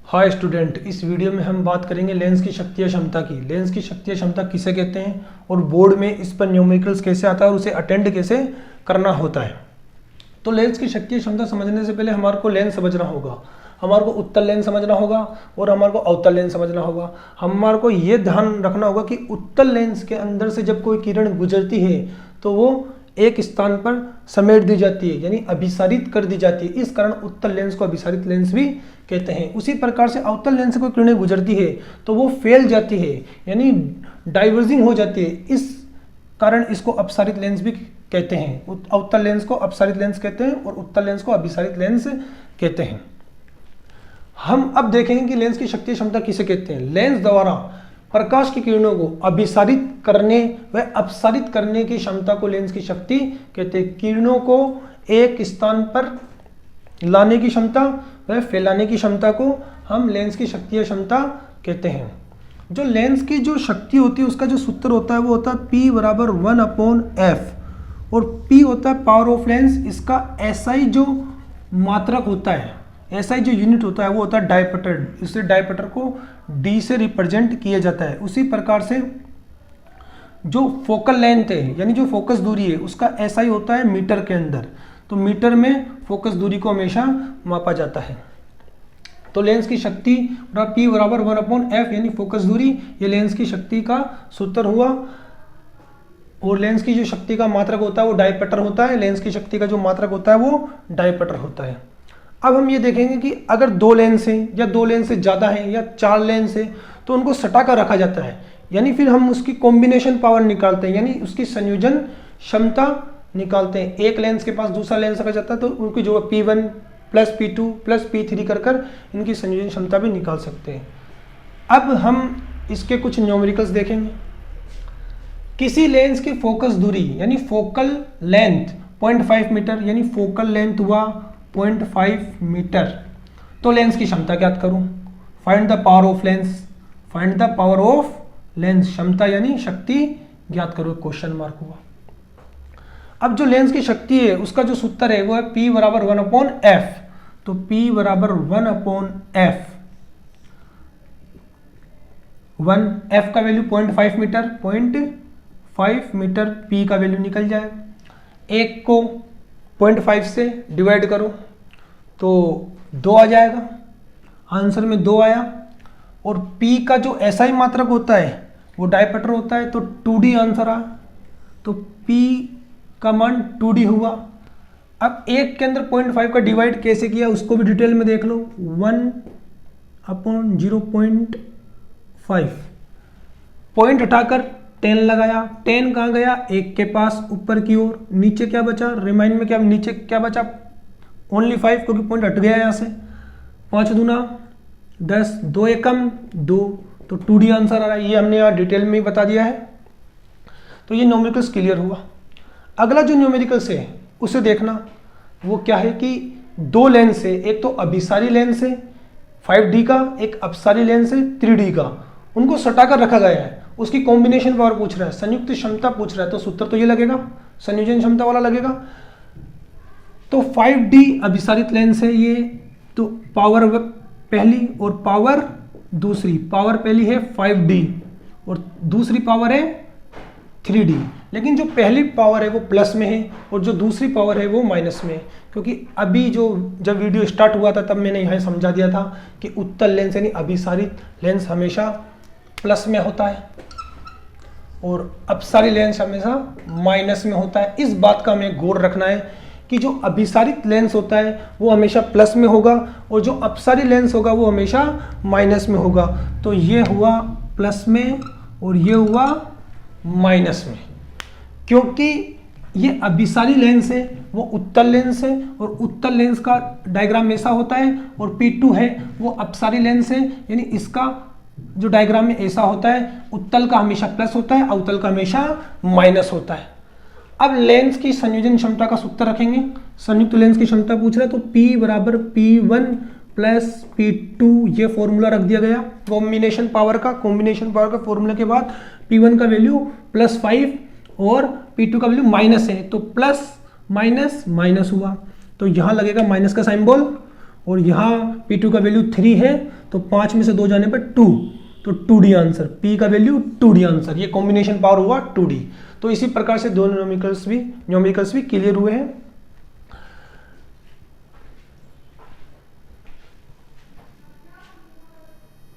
Hi student, इस video में हम बात करेंगे लेंस की शक्ति या क्षमता की। लेंस की शक्ति या क्षमता किसे कहते हैं और बोर्ड में इस पर न्यूमेरिकल्स कैसे आता है और उसे अटेंड कैसे करना होता है। तो लेंस की शक्ति या क्षमता समझने से पहले हमारे को लेंस समझना होगा, हमारे को उत्तल लेंस समझना होगा और हमारे को अवतल लेंस समझना होगा। हमारे को ये ध्यान रखना होगा कि उत्तल लेंस के अंदर से जब कोई किरण गुजरती है तो वो एक स्थान पर समेट दी जाती है, यानी अभिसारित कर दी जाती है। इस कारण उत्तल लेंस को अभिसारित लेंस भी कहते हैं। उसी प्रकार से अवतल लेंस से कोई किरणें गुजरती है तो वो फैल जाती है, यानी डाइवर्जिंग हो जाती है। इस कारण इसको अपसारित लेंस भी कहते हैं। अवतल लेंस को अपसारित लेंस कहते हैं और उत्तल लेंस को अभिसारित लेंस कहते हैं। हम अब देखेंगे कि लेंस की शक्ति क्षमता किसे कहते हैं। लेंस द्वारा प्रकाश की किरणों को अभिसारित करने व अपसारित करने की क्षमता को लेंस की शक्ति कहते हैं। किरणों को एक स्थान पर लाने की क्षमता व फैलाने की क्षमता को हम लेंस की शक्ति या क्षमता कहते हैं। जो लेंस की जो शक्ति होती है उसका जो सूत्र होता है वो होता है P बराबर 1/f और P होता है पावर ऑफ लेंस। इसका SI जो मात्रक होता है, SI जो यूनिट होता है वो होता है डायपटर। इससे डायपटर को D से रिप्रेजेंट किया जाता है। उसी प्रकार से जो फोकल लेंथ है यानी जो फोकस दूरी है उसका SI होता है मीटर के अंदर। तो मीटर में फोकस दूरी को हमेशा मापा जाता है। तो लेंस की शक्ति P बराबर 1/f यानी फोकस दूरी, ये लेंस की शक्ति का सूत्र हुआ। और लेंस की जो शक्ति का मात्रक होता है वो डायपटर होता है। लेंस की शक्ति का जो मात्रक होता है वो डायपटर होता है। अब हम ये देखेंगे कि अगर दो लेंस हैं या दो लेंस से ज़्यादा हैं या चार लेंस हैं तो उनको सटा कर रखा जाता है, यानी फिर हम उसकी कॉम्बिनेशन पावर निकालते हैं, यानी उसकी संयोजन क्षमता निकालते हैं। एक लेंस के पास दूसरा लेंस रखा जाता है तो उनकी जो P1 plus P2 plus P3 कर इनकी संयोजन क्षमता भी निकाल सकते हैं। अब हम इसके कुछ न्यूमेरिकल्स देखेंगे। किसी लेंस की फोकस दूरी यानी फोकल लेंथ 0.5 मीटर, यानी फोकल लेंथ हुआ 0.5 मीटर, तो लेंस की क्षमता ज्ञात करूं। Find the power of lens, find the power of lens, क्षमता यानी शक्ति ज्ञात करो, क्वेश्चन मार्क हुआ। अब जो लेंस की शक्ति है उसका जो सूत्र है वो है P बराबर 1/f। तो P बराबर 1/f, 1f का वैल्यू 0.5 मीटर, 0.5 मीटर P का वैल्यू निकल जाए। एक को 0.5 से डिवाइड करो तो 2 आ जाएगा, आंसर में 2 आया। और P का जो SI मात्रक होता है वो डायपटर होता है तो 2D आंसर आ। तो P का मान 2D हुआ। अब एक के अंदर 0.5 का डिवाइड कैसे किया उसको भी डिटेल में देख लो। 1/0.5, पॉइंट हटाकर 10 लगाया, 10 कहाँ गया, एक के पास ऊपर की ओर, नीचे क्या बचा, रिमाइंड में क्या नीचे क्या बचा, ओनली 5 क्योंकि पॉइंट हट गया यहाँ से। 5 दूना 10, 2 एकम 2, तो 2D आंसर आ रहा है। ये हमने यहाँ डिटेल में ही बता दिया है। तो ये न्यूमेरिकल्स क्लियर हुआ। अगला जो न्यूमेरिकल्स है उसे देखना, वो क्या है कि दो लेंस है, एक तो अभिसारी लेंस है 5D का, एक अपसारी लेंस है 3D का, उनको सटा कर रखा गया है। उसकी कॉम्बिनेशन पावर पूछ रहा है, संयुक्त क्षमता पूछ रहा है, तो सूत्र तो ये लगेगा, संयोजन क्षमता वाला लगेगा। तो 5D अभिसारित लेंस है ये, तो पावर पहली और पावर दूसरी, पावर पहली है 5D और दूसरी पावर है 3D। लेकिन जो पहली पावर है वो प्लस में है और जो दूसरी पावर है वो माइनस में है, क्योंकि अभी जो जब वीडियो स्टार्ट हुआ था तब मैंने यहाँ समझा दिया था कि उत्तल लेंस यानी अभिसारित लेंस हमेशा प्लस में होता है और अपसारी लेंस हमेशा माइनस में होता है। इस बात का हमें गौर रखना है कि जो अभिसारित लेंस होता है वो हमेशा प्लस में होगा और जो अपसारी लेंस होगा वो हमेशा माइनस में होगा। तो ये हुआ प्लस में और ये हुआ माइनस में, क्योंकि ये अभिसारी लेंस है वो उत्तल लेंस है और उत्तल लेंस का डायग्राम ऐसा होता है और P2 है वो अपसारी लेंस है, यानी इसका जो डायग्राम में ऐसा होता है। उत्तल का हमेशा प्लस होता है, अवतल का हमेशा माइनस होता है। अब लेंस की संयोजन क्षमता का सूत्र रखेंगे। संयुक्त लेंस की क्षमता पूछ रहा है तो P बराबर P1 प्लस P2, ये फॉर्मूला रख दिया गया कॉम्बिनेशन पावर का। कॉम्बिनेशन पावर का फॉर्मूला के बाद P1 का वैल्यू +5 और P2 का वैल्यू माइनस है, तो प्लस माइनस माइनस हुआ, तो यहाँ लगेगा माइनस का सिंबल और यहाँ P2 का वैल्यू 3 है तो 5 में से 2 जाने पर 2, तो 2D आंसर, P का वैल्यू 2D आंसर, ये कॉम्बिनेशन पावर हुआ 2D। तो इसी प्रकार से दोनों न्यूमेरिकल्स भी क्लियर हुए हैं।